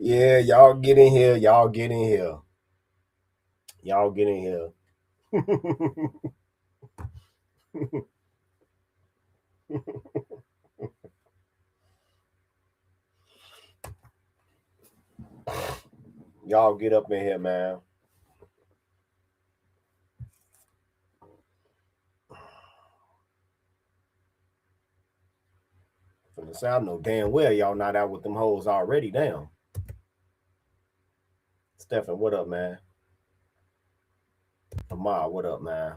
Yeah, y'all get in here. Y'all get in here. Y'all get in here. Y'all get up in here, man. From the sound, know damn well y'all not out with them hoes already. Damn. Stefan, what up, man? Amar, what up, man?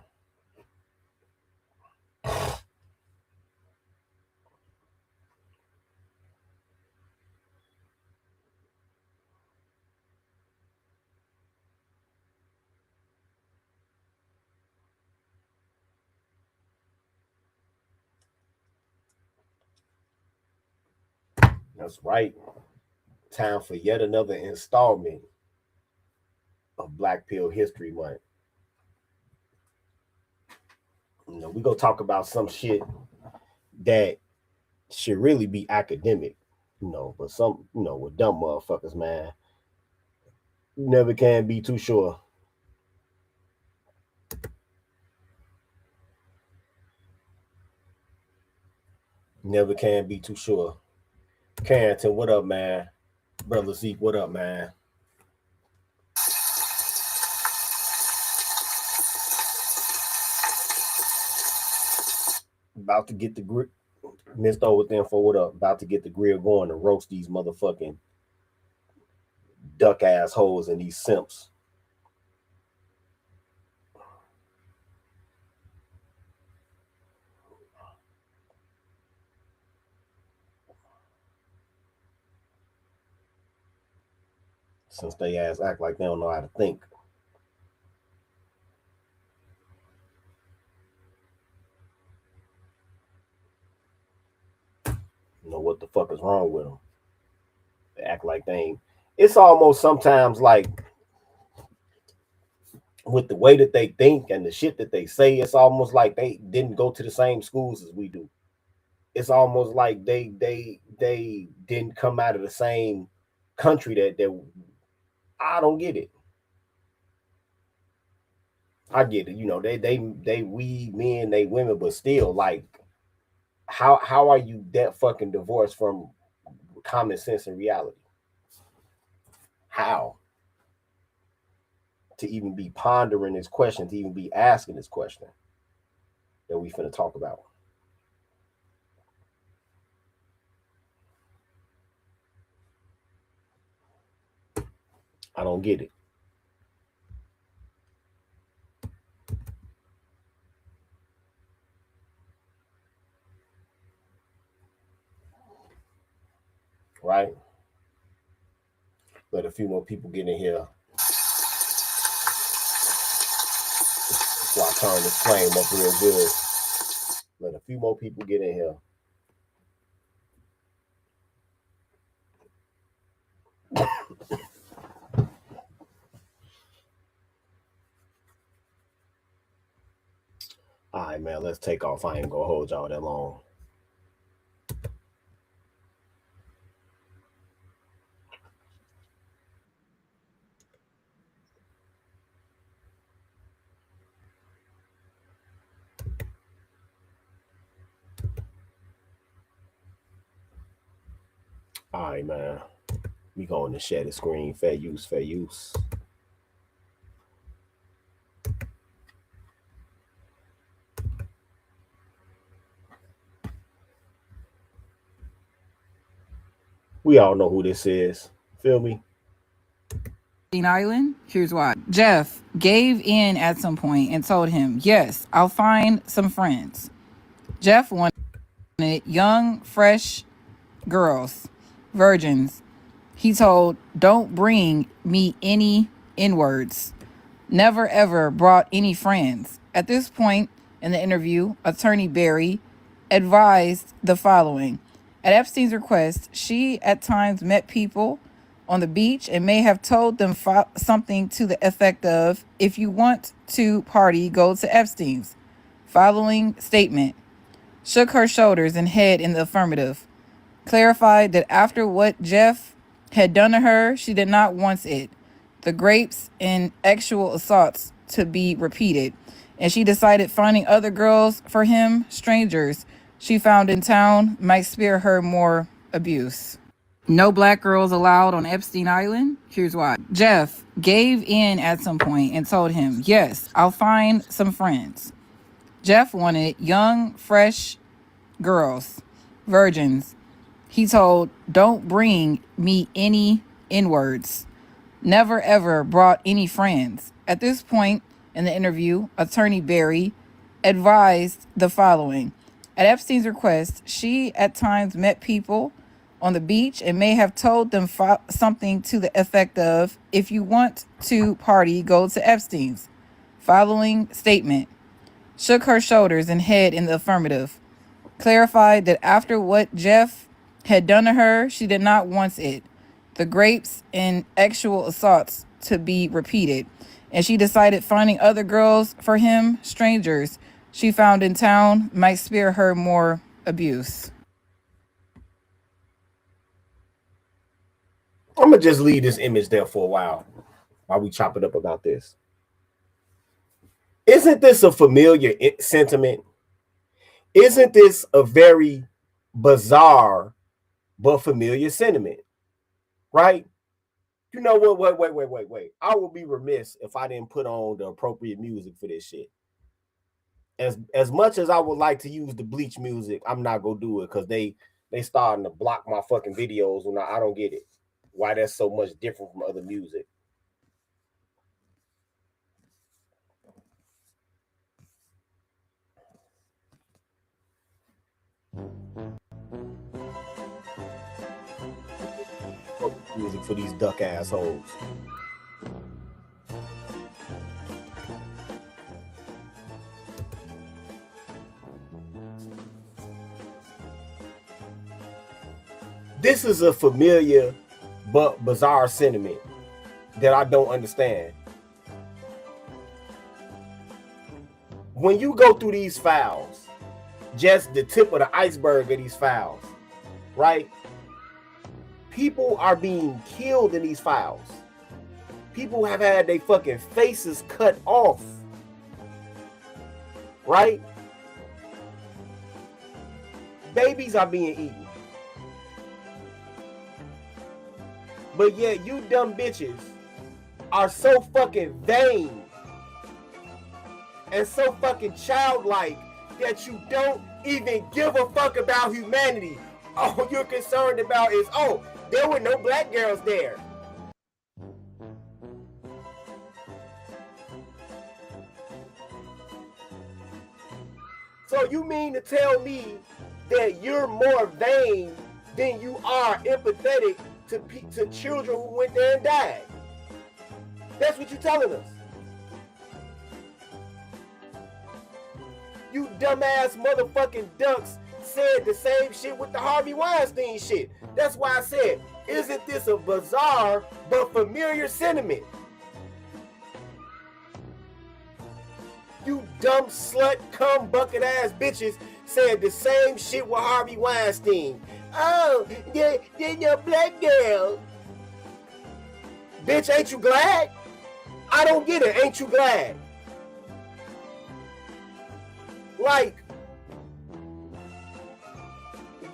That's right. Time for yet another installment of Black Pill History Month. We gonna talk about some shit that should really be academic, but some, with dumb motherfuckers, man, you never can be too sure. Never can be too sure. Carrington, what up, man? Brother Zeke, what up, man? About to get the grip. Missed over with info, what up? About to get the grill going to roast these motherfucking duck assholes and these simps. Since they ass act like they don't know how to think. What the fuck is wrong with them? They act like they ain't. It's almost sometimes like with the way that they think and the shit that they say, it's almost like they didn't go to the same schools as we do. It's almost like they didn't come out of the same country that I don't get it. I get it. We men, they women, but still, like, how are you that fucking divorced from common sense and reality? How? To even be pondering this question, to even be asking this question that we finna talk about. I don't get it. Right? Let a few more people get in here before I turn this flame up real good. Let a few more people get in here. All right, man, let's take off. I ain't gonna hold y'all that long. All right, man. We going to share the screen. Fair use, fair use. We all know who this is. Feel me? Island. Here's why. Jeff gave in at some point and told him, yes, I'll find some friends. Jeff wanted young, fresh girls, virgins. He told, don't bring me any N-words. Never ever brought any friends. At this point in the interview, attorney Barry advised the following. At Epstein's request, she at times met people on the beach and may have told them something to the effect of, if you want to party, go to Epstein's. Following statement. shook her shoulders and head in the affirmative, clarified that after what Jeff had done to her, she did not want it, the grapes and actual assaults, to be repeated, and she decided finding other girls for him, strangers she found in town, might spare her more abuse. No black girls allowed on Epstein Island? Here's why. Jeff gave in at some point and told him, yes, I'll find some friends. Jeff wanted young, fresh girls, virgins. He told, don't bring me any N-words. Never ever brought any friends. At this point in the interview, attorney Barry advised the following. At Epstein's request, she at times met people on the beach and may have told them something to the effect of, if you want to party, go to Epstein's. Following statement, shook her shoulders and head in the affirmative, clarified that after what Jeff had done to her, she did not want it, the grapes and actual assaults, to be repeated, and she decided finding other girls for him, strangers she found in town, might spare her more abuse. I'm gonna just leave this image there for a while we chop it up about this. Isn't this a familiar sentiment? Isn't this a very bizarre but familiar sentiment? Right? You know what? Wait. I would be remiss if I didn't put on the appropriate music for this shit. As much as I would like to use the Bleach music, I'm not gonna do it because they starting to block my fucking videos when I don't get it. Why that's so much different from other music. Music for these duck assholes. This is a familiar but bizarre sentiment that I don't understand. When you go through these files, just the tip of the iceberg of these files, right? People are being killed in these files. People have had their fucking faces cut off, right? Babies are being eaten. But yet you dumb bitches are so fucking vain and so fucking childlike that you don't even give a fuck about humanity. All you're concerned about is, oh, there were no black girls there. So you mean to tell me that you're more vain than you are empathetic to children who went there and died? That's what you're telling us. You dumbass motherfucking ducks said the same shit with the Harvey Weinstein shit. That's why I said, isn't this a bizarre but familiar sentiment? You dumb slut, cum bucket ass bitches said the same shit with Harvey Weinstein. Oh, they're your black girl. Bitch, ain't you glad? I don't get it. Ain't you glad? Like,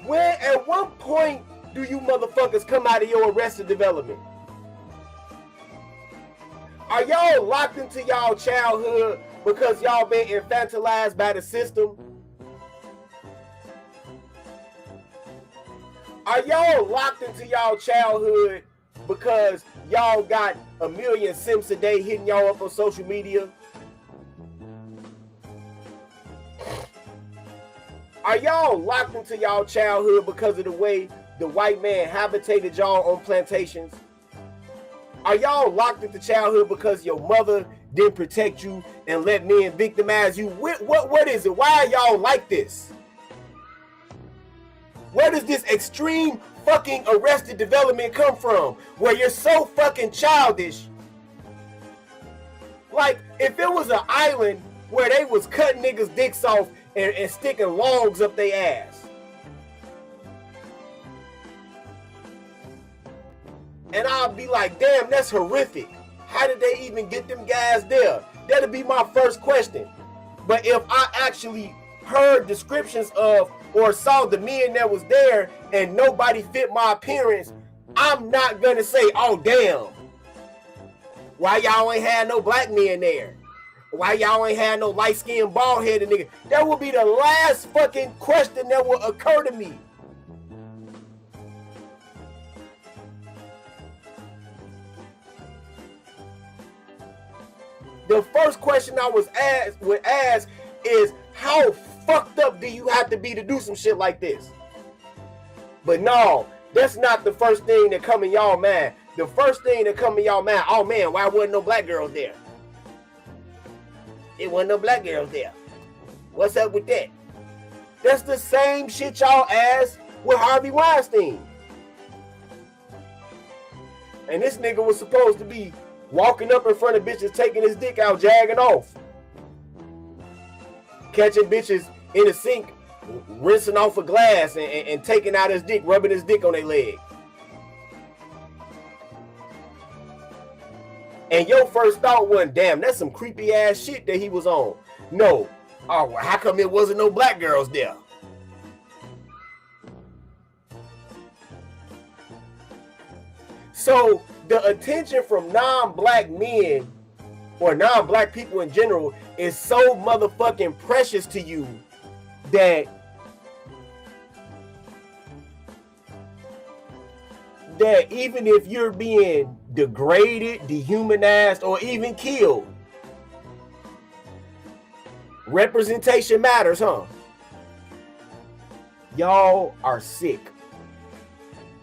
at what point do you motherfuckers come out of your Arrested Development? Are y'all locked into y'all childhood because y'all been infantilized by the system? Are y'all locked into y'all childhood because y'all got a million simps a day hitting y'all up on social media? Are y'all locked into y'all childhood because of the way the white man habitated y'all on plantations? Are y'all locked into childhood because your mother didn't protect you and let men victimize you? What is it? Why are y'all like this? Where does this extreme fucking Arrested Development come from? Where you're so fucking childish. Like, if it was an island where they was cutting niggas' dicks off and sticking logs up their ass. And I'll be like, damn, that's horrific. How did they even get them guys there? That'll be my first question. But if I actually heard descriptions of or saw the men that was there and nobody fit my appearance, I'm not gonna say, oh damn, why y'all ain't had no black men there? Why y'all ain't had no light-skinned, bald-headed nigga? That would be the last fucking question that would occur to me. The first question I would ask is, how fucked up do you have to be to do some shit like this? But no, that's not the first thing that come in y'all mind. The first thing that come in y'all mind, oh man, why wasn't no black girls there? It wasn't no black girls there. What's up with that? That's the same shit y'all asked with Harvey Weinstein. And this nigga was supposed to be walking up in front of bitches, taking his dick out, jagging off. Catching bitches in the sink, rinsing off a glass and taking out his dick, rubbing his dick on their leg. And your first thought wasn't, damn, that's some creepy ass shit that he was on. No. Oh, well, how come it wasn't no black girls there? So the attention from non-black men or non-black people in general is so motherfucking precious to you that even if you're being degraded, dehumanized, or even killed, representation matters, huh? Y'all are sick.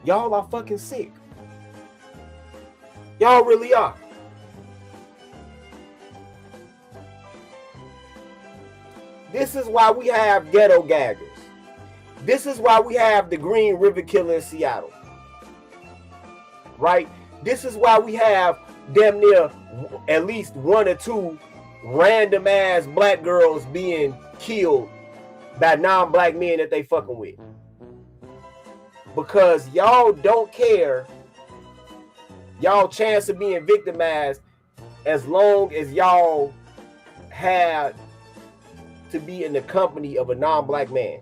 Y'all are fucking sick. Y'all really are. This is why we have ghetto gaggers. This is why we have the Green River Killer in Seattle. Right? This is why we have damn near at least one or two random ass black girls being killed by non-black men that they fucking with. Because y'all don't care y'all chance of being victimized as long as y'all had to be in the company of a non-black man.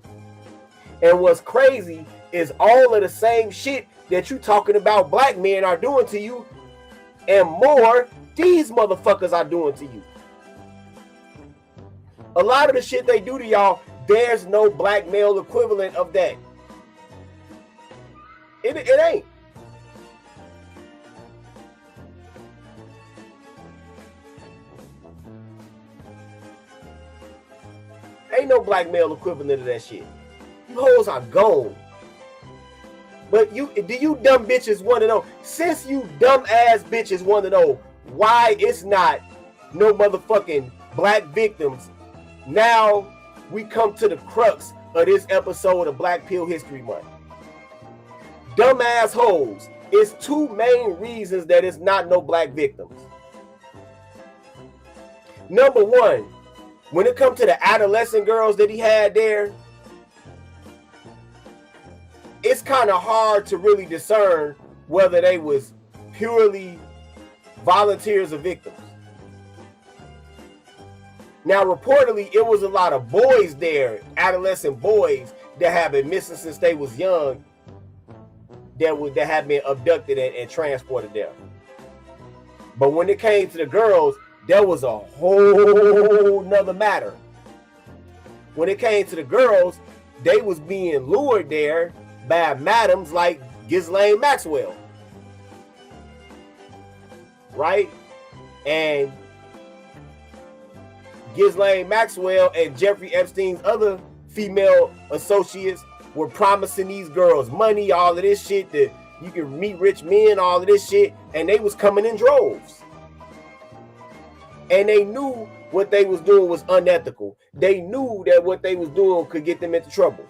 And what's crazy is all of the same shit that you talking about black men are doing to you, and more, these motherfuckers are doing to you. A lot of the shit they do to y'all, there's no black male equivalent of that. It ain't. Ain't no black male equivalent of that shit. You hoes are gone. But do you dumb bitches want to know, since you dumb ass bitches want to know why it's not no motherfucking black victims, now we come to the crux of this episode of Black Pill History Month. Dumb assholes. It's two main reasons that it's not no black victims. Number one, when it comes to the adolescent girls that he had there, it's kind of hard to really discern whether they was purely volunteers or victims. Now, reportedly, it was a lot of boys there, adolescent boys that have been missing since they was young, that have been abducted and transported there. But when it came to the girls, there was a whole nother matter. When it came to the girls, they was being lured there by madams like Ghislaine Maxwell, right? And Ghislaine Maxwell and Jeffrey Epstein's other female associates were promising these girls money, all of this shit, that you can meet rich men, all of this shit, and they was coming in droves. And they knew what they was doing was unethical. They knew that what they was doing could get them into trouble.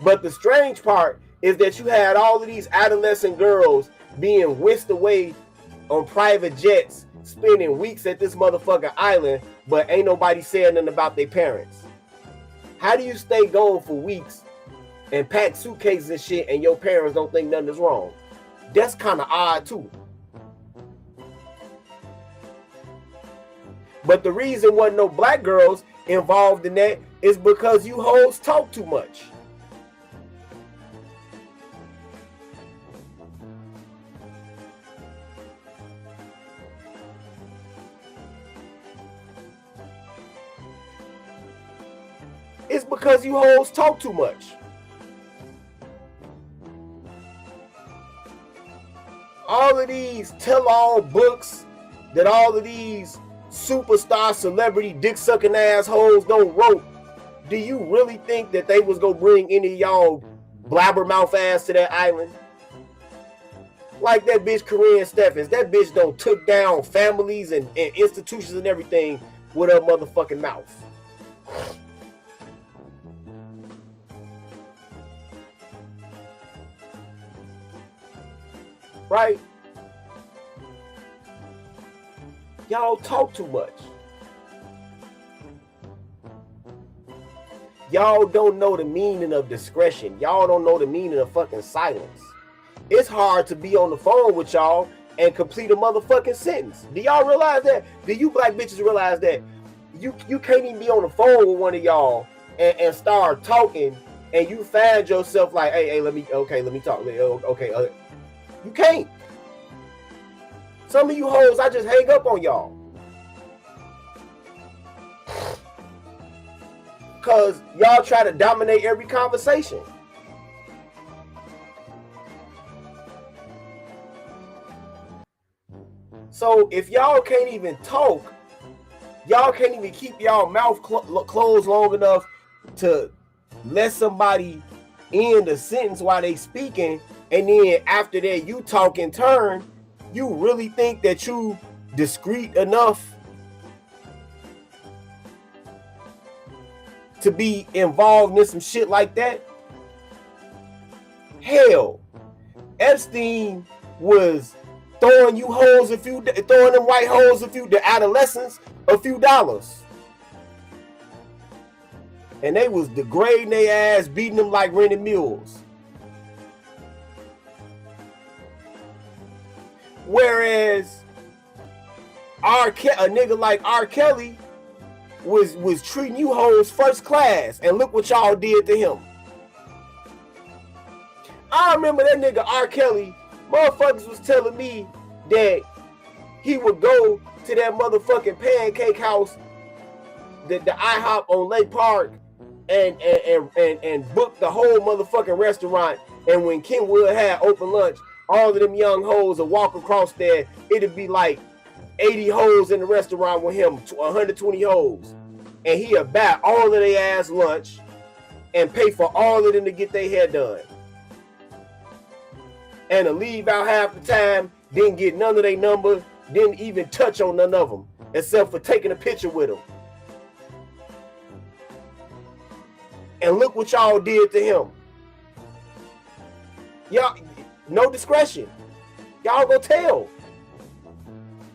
But the strange part is that you had all of these adolescent girls being whisked away on private jets, spending weeks at this motherfucking island but ain't nobody saying nothing about their parents. How do you stay gone for weeks and pack suitcases and shit and your parents don't think nothing is wrong? That's kind of odd too. But the reason wasn't no black girls involved in that is because you hoes talk too much. It's because you hoes talk too much. All of these tell-all books that all of these superstar celebrity dick-sucking assholes don't wrote, do you really think that they was gonna bring any of y'all blabbermouth ass to that island? Like that bitch Corinne Steffens. That bitch don't took down families and institutions and everything with her motherfucking mouth. Right? Y'all talk too much. Y'all don't know the meaning of discretion. Y'all don't know the meaning of fucking silence. It's hard to be on the phone with y'all and complete a motherfucking sentence. Do y'all realize that? Do you black bitches realize that? You can't even be on the phone with one of y'all and start talking and you find yourself like, hey, let me talk. Okay, you can't. Some of you hoes, I just hang up on y'all. Because y'all try to dominate every conversation. So if y'all can't even talk, y'all can't even keep y'all mouth closed long enough to let somebody end the sentence while they speaking, and then after that you talk in turn, you really think that you discreet enough to be involved in some shit like that? Hell, Epstein was throwing you hoes throwing them white hoes the adolescents a few dollars. And they was degrading their ass, beating them like rented mules. Whereas a nigga like R. Kelly was treating you hoes first class, and look what y'all did to him. I remember that nigga R. Kelly, motherfuckers was telling me that he would go to that motherfucking pancake house, the IHOP on Lake Park, and book the whole motherfucking restaurant. And when Kenwood had open lunch, all of them young hoes would walk across there. It'd be like 80 hoes in the restaurant with him, 120 hoes. And he'd buy all of their ass lunch and pay for all of them to get their hair done. And to leave out half the time, didn't get none of their number, didn't even touch on none of them, except for taking a picture with them. And look what y'all did to him. Y'all, no discretion. Y'all go tell.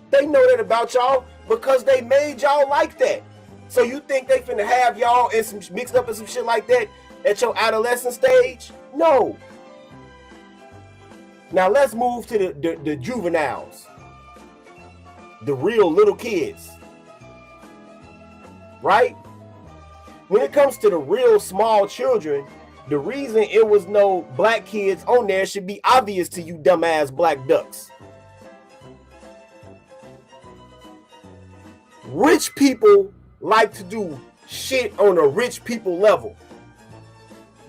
They know that about y'all because they made y'all like that. So you think they finna have y'all in some mixed up in some shit like that at your adolescent stage? No. Now let's move to the juveniles. The real little kids. Right? When it comes to the real small children, the reason it was no black kids on there should be obvious to you dumbass black ducks. Rich people like to do shit on a rich people level.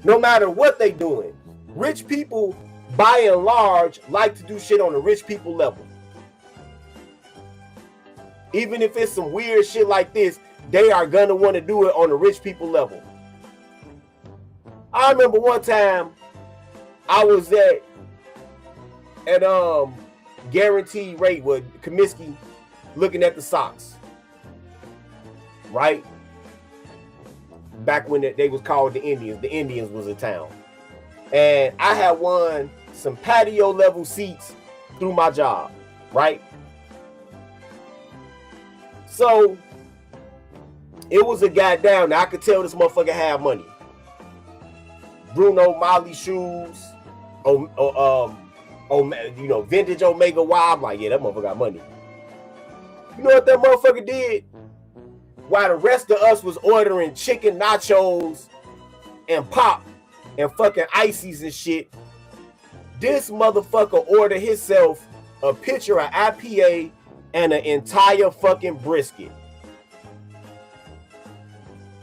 No matter what they doing. Rich people, by and large, like to do shit on a rich people level. Even if it's some weird shit like this, they are gonna want to do it on a rich people level. I remember one time I was at Guaranteed Rate with Comiskey looking at the socks. Right? Back when they was called the Indians. The Indians was in town. And I had won some patio level seats through my job. Right? So It was a goddamn. Now I could tell this motherfucker had money. Bruno Mali shoes, vintage Omega Y. I'm like, yeah, that motherfucker got money. You know what that motherfucker did? While the rest of us was ordering chicken nachos and pop and fucking ices and shit, this motherfucker ordered himself a pitcher of IPA and an entire fucking brisket.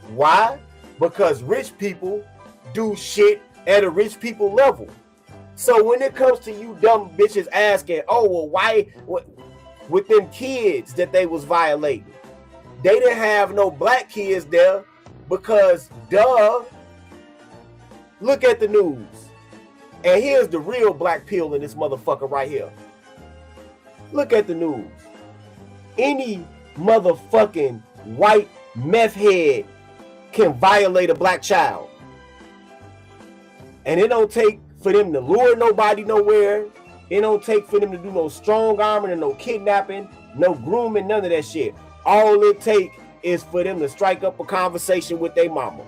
Why? Because rich people do shit at a rich people level. So when it comes to you dumb bitches asking, oh, well, why with them kids that they was violating? They didn't have no black kids there because, duh, look at the news. And here's the real black pill in this motherfucker right here. Look at the news. Any motherfucking white meth head can violate a black child. And it don't take for them to lure nobody nowhere. It don't take for them to do no strong arming and no kidnapping, no grooming, none of that shit. All it take is for them to strike up a conversation with their mama.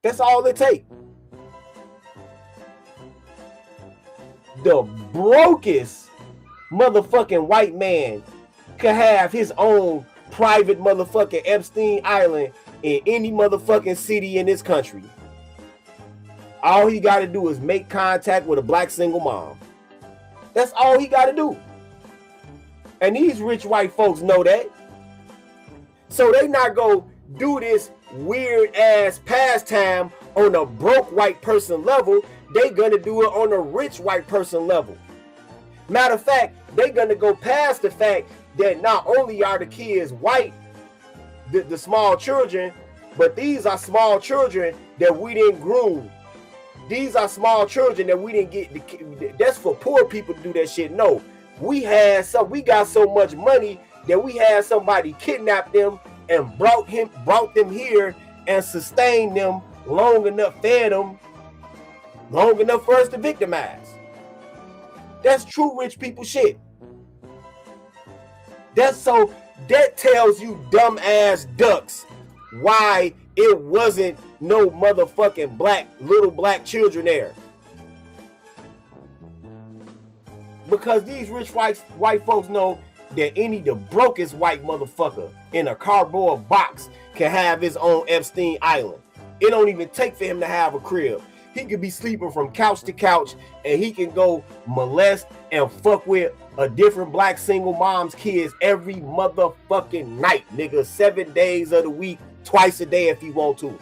That's all it take. The brokest motherfucking white man could have his own private motherfucking Epstein Island in any motherfucking city in this country. All he got to do is make contact with a black single mom. That's all he got to do. And these rich white folks know that. So they not go do this weird ass pastime on a broke white person level. They gonna do it on a rich white person level. Matter of fact, they gonna go past the fact that not only are the kids white, the small children, but these are small children that we didn't groom. These are small children that we didn't get. That's for poor people to do that shit. No, we got so much money that we had somebody kidnap them and brought them here and sustained them long enough, fed them long enough for us to victimize. That's true rich people shit. That tells you dumb ass ducks why it wasn't no motherfucking little black children there. Because these rich white folks know that the brokest white motherfucker in a cardboard box can have his own Epstein Island. It don't even take for him to have a crib. He could be sleeping from couch to couch and he can go molest and fuck with a different black single mom's kids every motherfucking night, nigga. 7 days of the week, twice a day if he want to,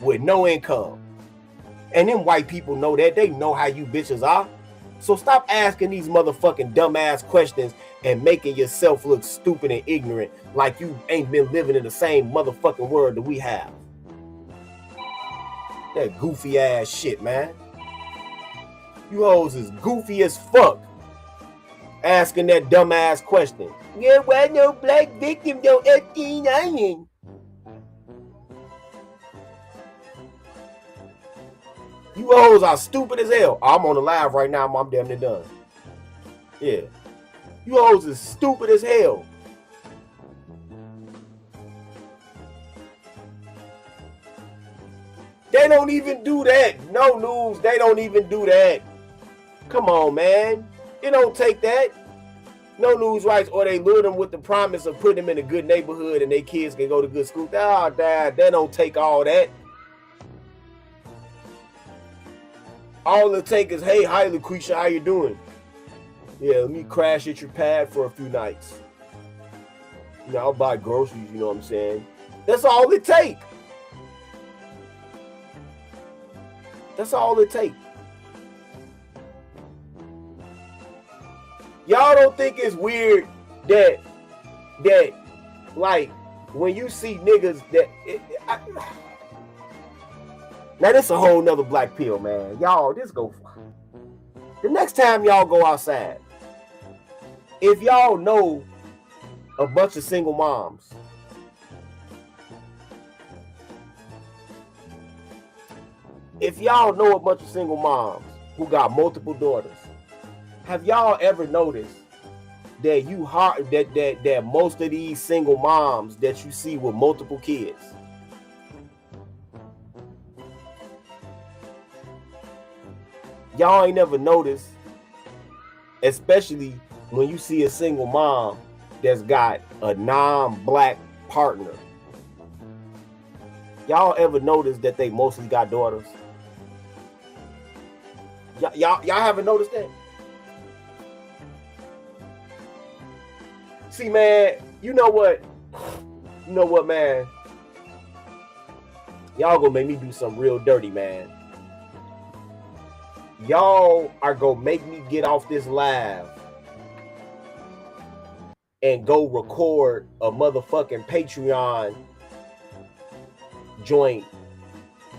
with no income. And them white people know that. They know how you bitches are. So stop asking these motherfucking dumbass questions and making yourself look stupid and ignorant like you ain't been living in the same motherfucking world that we have. That goofy ass shit, man. You hoes is goofy as fuck asking that dumbass question. Yeah, why no black victim don't Epstein Island? You hoes are stupid as hell. I'm on the live right now. I'm damn near done. Yeah. You hoes is stupid as hell. They don't even do that. No news. They don't even do that. Come on, man. It don't take that. No news rights, or they lure them with the promise of putting them in a good neighborhood and their kids can go to good school. Oh, Dad, they don't take all that. All it take is, hey, hi, Lucretia, how you doing? Yeah, let me crash at your pad for a few nights. You know, I'll buy groceries, you know what I'm saying? That's all it take. That's all it take. Y'all don't think it's weird that like when you see niggas that now this a whole nother black pill, man. Y'all, this go the next time y'all go outside, if y'all know a bunch of single moms, if y'all know a bunch of single moms who got multiple daughters, have y'all ever noticed that you hard that most of these single moms that you see with multiple kids, y'all ain't never noticed, especially when you see a single mom that's got a non-black partner. Y'all ever notice that they mostly got daughters? Y'all haven't noticed that? See, man, you know what, man? Y'all gonna make me do something real dirty, man. Y'all are gonna make me get off this live and go record a motherfucking Patreon joint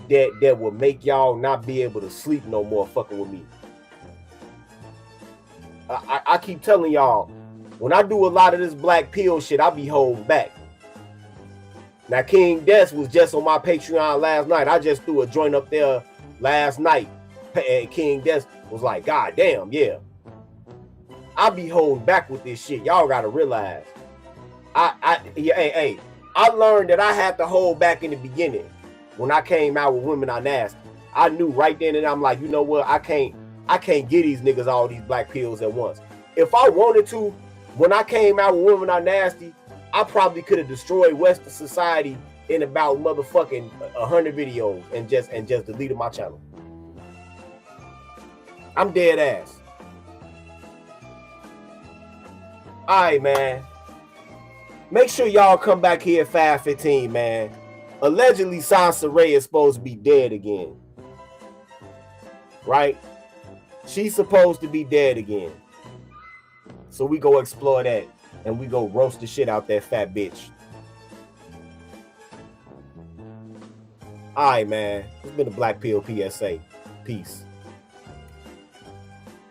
that will make y'all not be able to sleep no more fucking with me. I keep telling y'all, when I do a lot of this black pill shit, I be holding back. Now, King Des was just on my Patreon last night. I just threw a joint up there last night, and King Des was like, God damn, yeah. I be holding back with this shit. Y'all gotta realize. I learned that I had to hold back in the beginning. When I came out with Women Are Nasty, I knew right then and I'm like, you know what? I can't get these niggas all these black pills at once. If I wanted to, when I came out with Women Are Nasty, I probably could have destroyed Western society in about motherfucking 100 videos and just deleted my channel. I'm dead ass. All right, man. Make sure y'all come back here at 5:15, man. Allegedly, Sansa Ray is supposed to be dead again. Right? She's supposed to be dead again. So we go explore that and we go roast the shit out that fat bitch. All right, man. It's been a Black Pill PSA. Peace.